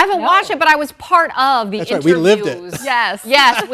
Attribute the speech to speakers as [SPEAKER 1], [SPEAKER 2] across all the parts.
[SPEAKER 1] haven't watched it, but I was part of the interviews.
[SPEAKER 2] Right. We lived it.
[SPEAKER 1] Yes. Yes.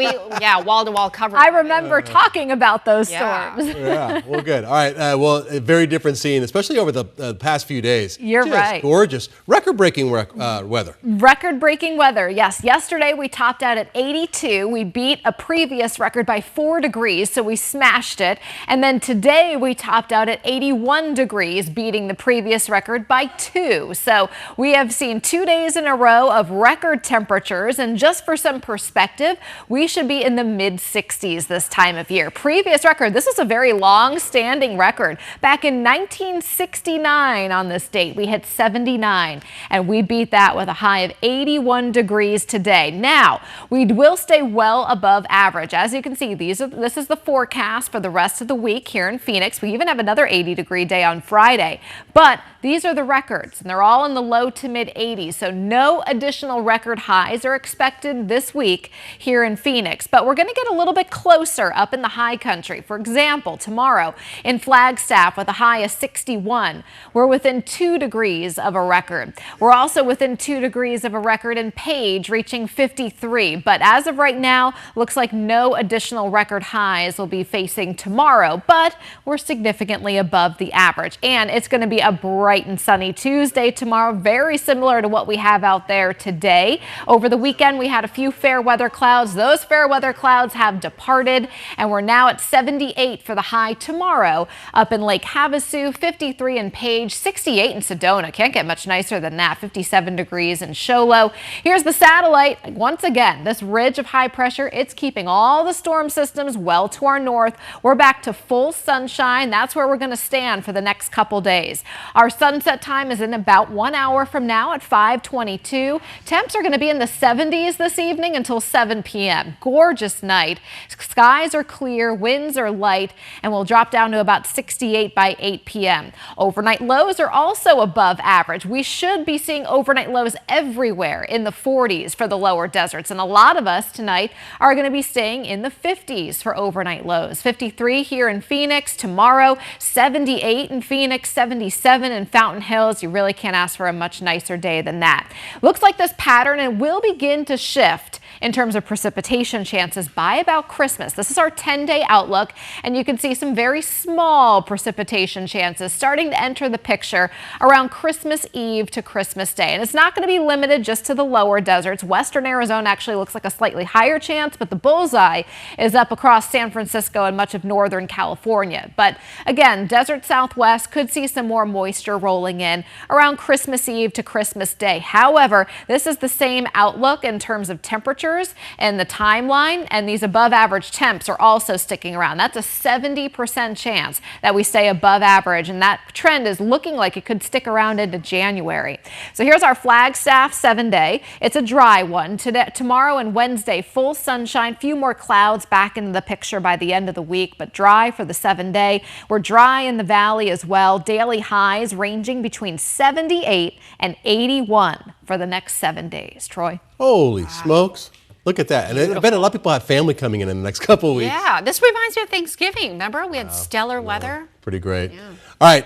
[SPEAKER 1] Wall-to-wall coverage.
[SPEAKER 3] I remember talking about those storms.
[SPEAKER 2] Yeah. Well, good. All right. Well, a very different scene, especially over the past few days.
[SPEAKER 3] You're right.
[SPEAKER 2] Gorgeous. Record-breaking weather.
[SPEAKER 3] Record-breaking weather. Yes. Yesterday we topped out at 82. We beat a previous record by 4 degrees, so we smashed it. And then today we topped out at 81 degrees, beating the previous record by 2. So we have seen 2 days in a row of record temperatures, and just for some perspective, we should be in the mid-60s this time of year. Previous record, this is a very long-standing record. Back in 1969 on this date, we hit 79, and we beat that with a high of 81 degrees today. Now, we will stay well above average. As you can see, this is the forecast for the rest of the week here in Phoenix. We even have another 80-degree day on Friday, but these are the records, and they're all in the low to mid 80s, so no additional record highs are expected this week here in Phoenix. But we're going to get a little bit closer up in the high country. For example, tomorrow in Flagstaff with a high of 61, we're within 2 degrees of a record. We're also within 2 degrees of a record in Page, reaching 53. But as of right now, looks like no additional record highs will be facing tomorrow, but we're significantly above the average. And it's going to be a bright and sunny Tuesday tomorrow, very similar to what we have out there today. Over the weekend, we had a few fair weather clouds. Those fair weather clouds have departed, and we're now at 78 for the high tomorrow up in Lake Havasu, 53 in Page, 68 in Sedona. Can't get much nicer than that. 57 degrees in Show Low. Here's the satellite. Once again, this ridge of high pressure, it's keeping all the storm systems well to our north. We're back to full sunshine. That's where we're going to stand for the next couple days. Our sunset time is in about 1 hour from now at 5:22. Temps are going to be in the 70s this evening until 7 p.m. Gorgeous night. Skies are clear, winds are light, and we'll drop down to about 68 by 8 p.m. Overnight lows are also above average. We should be seeing overnight lows everywhere in the 40s for the lower deserts, and a lot of us tonight are going to be staying in the 50s for overnight lows. 53 here in Phoenix tomorrow, 78 in Phoenix, 77 in Fountain Hills. You really can't ask for a much nicer day than that. Looks like this pattern and will begin to shift in terms of precipitation chances by about Christmas. This is our 10-day outlook, and you can see some very small precipitation chances starting to enter the picture around Christmas Eve to Christmas Day. And it's not going to be limited just to the lower deserts. Western Arizona actually looks like a slightly higher chance, but the bullseye is up across San Francisco and much of Northern California. But again, desert Southwest could see some more moisture rolling in around Christmas Eve to Christmas Day. However, this is the same outlook in terms of temperatures and the timeline, and these above average temps are also sticking around. That's a 70% chance that we stay above average, and that trend is looking like it could stick around into January. So here's our Flagstaff 7-day. It's a dry one. Tomorrow and Wednesday, full sunshine, few more clouds back into the picture by the end of the week, but dry for the 7-day. We're dry in the valley as well. Daily highs ranging between 78 and 81 for the next 7 days. Troy?
[SPEAKER 2] Holy smokes. Look at that. And I bet a lot of people have family coming in the next couple of weeks.
[SPEAKER 1] Yeah, this reminds me of Thanksgiving. Remember, we had stellar weather.
[SPEAKER 2] Pretty great. Yeah. All right.